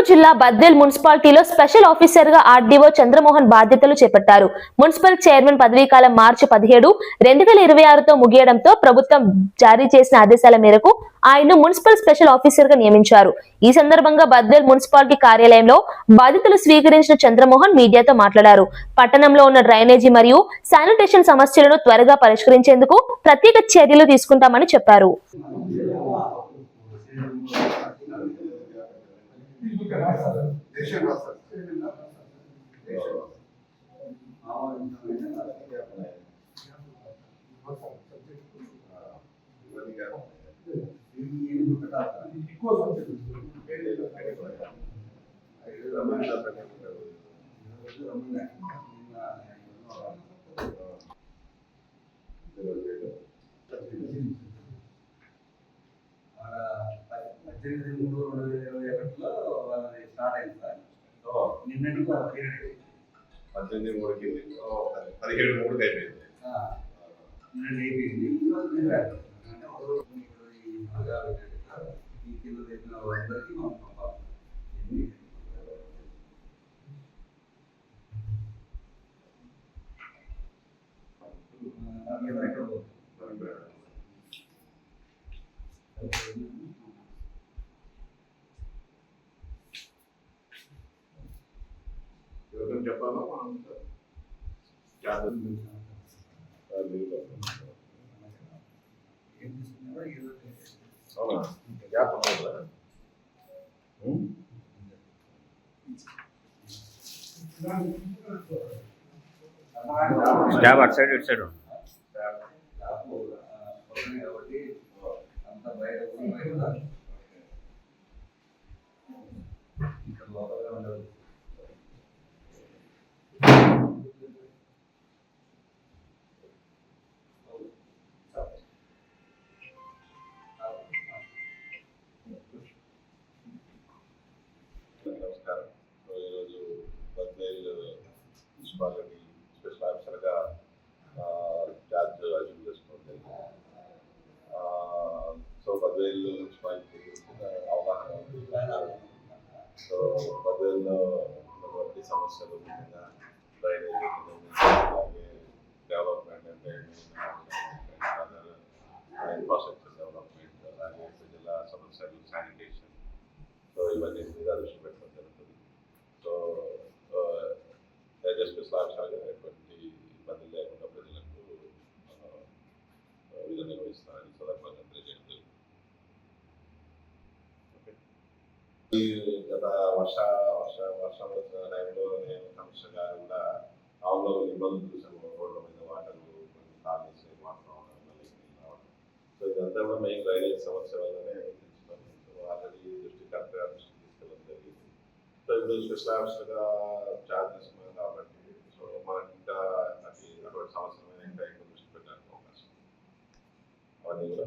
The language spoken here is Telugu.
జిల్లా బద్వేల్ మున్సిపాలిటీలో స్పెషల్ ఆఫీసర్ గా ఆర్డీఓ చంద్రమోహన్ బాధ్యతలు చేపట్టారు. మున్సిపల్ చైర్మన్ పదవీకాలం మార్చి 17, 2026తో ముగియడంతో ప్రభుత్వం జారీ చేసిన ఆదేశాల మేరకు ఆయన్ను మున్సిపల్ స్పెషల్ ఆఫీసర్ గా నియమించారు. ఈ సందర్భంగా బద్వేల్ మున్సిపాలిటీ కార్యాలయంలో బాధ్యతలు స్వీకరించిన చంద్రమోహన్ మీడియాతో మాట్లాడారు. పట్టణంలో ఉన్న డ్రైనేజీ మరియు శానిటేషన్ సమస్యలను త్వరగా పరిష్కరించేందుకు ప్రత్యేక చర్యలు తీసుకుంటామని చెప్పారు. స్టార్ట్ అయింది సార్. నిన్నటి 18/3కి 17/3కి అయిపోయింది. నిన్న అయిపోయింది. ఈ కింద తెచ్చిన వాళ్ళందరికీ మనం పంపాలి. చెప్పాలా స్టాబ్ అటు సైడ్ ఇటు సైడ్ నమస్కారం. ఈరోజు బద్వేల్ మున్సిపాలిటీ స్పెషల్ ఆఫీసర్గా ఛార్జ్ అచీవ్ చేసుకోవడం జరిగింది. సో బద్వేల్ మున్సిపాలిటీ అవగాహన ఉంది. సో బద్వేల్లో ఉన్నటువంటి సమస్యలు ముఖ్యంగా డ్రైనేజ్, అలాగే డెవలప్మెంట్ అంటే ఇన్ఫ్రాస్ట్రక్చర్ డెవలప్మెంట్, అలాగే ప్రజల సమస్యలు, శానిటేషన్, సో ఇవన్నీ మీద దృష్టి పెట్టడం జరుగుతుంది. సో స్పెషల్ ఆఫీసర్గా ఎటువంటి ఇబ్బందులు లేకుండా ప్రజలకు విధులు నిర్వహిస్తారని సందర్భంగా తెలియజేయడం. ఈ గత వర్షం వచ్చిన టైంలో నేను కమిషనర్ గారు కూడా టౌన్లో ఇబ్బందులు చూసాము. రోడ్ల మీద వాటర్లు కొన్ని కాలేజ్ వాటర్ రావడం. సో ఇదంతా కూడా మెయిన్ డ్రైనేజ్ సమస్య వల్లనే గుర్తించున్నాను. సో ఆల్రెడీ కలెక్టర్ గారి దృష్టికి తీసుకెళ్ళడం జరిగింది. సో ఇప్పుడు స్పెషల్ ఆఫీసర్గా ఛార్జ్ తీసుకున్నాం కాబట్టి సో మనకి ఇంకా అటువంటి సమస్యలు ఇంకా ఎక్కువ దృష్టి పెట్టడానికి అవకాశం అవన్నీ కూడా